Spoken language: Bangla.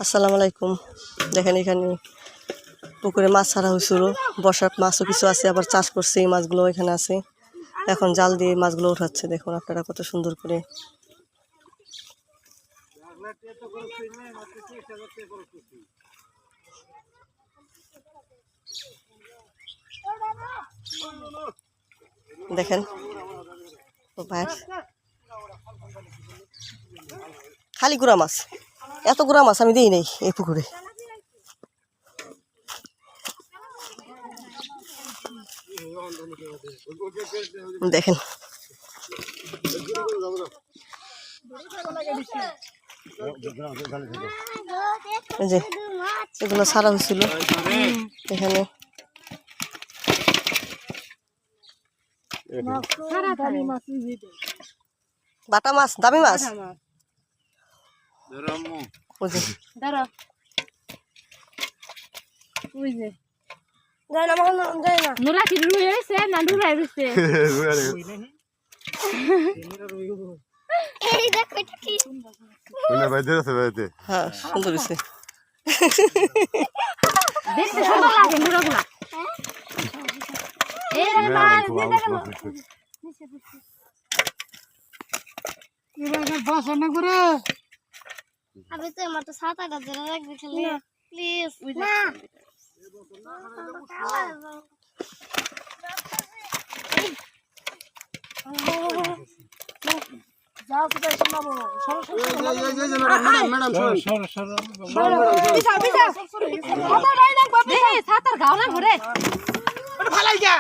আসসালামু আলাইকুম। দেখেন এখানে পুকুরে মাছ ছাড়া হয়েছিল, বর্ষার মাছও কিছু আছে, আবার চাষ করছে, এই মাছগুলো এখানে আছে। এখন জাল দিয়ে মাছগুলো উঠাচ্ছে, দেখুন আপনারা কত সুন্দর করে। দেখেন খালি গুড়া মাছ, এত গুড়া মাছ আমি দিই নাই এই পুকুরে। দেখেন এই যে এগুলো ছাড়া হয়েছিল এখানে। বাটা মাছ, দামি মাছ, হ্যাঁ সুন্দর হয়েছে। আমি তো আমার তো 7-8 ধরে রাখবি খালি প্লিজ না যাও তো শোনাবো ম্যাডাম ছাতার গাও না ঘুরে ওটা ফালাই যা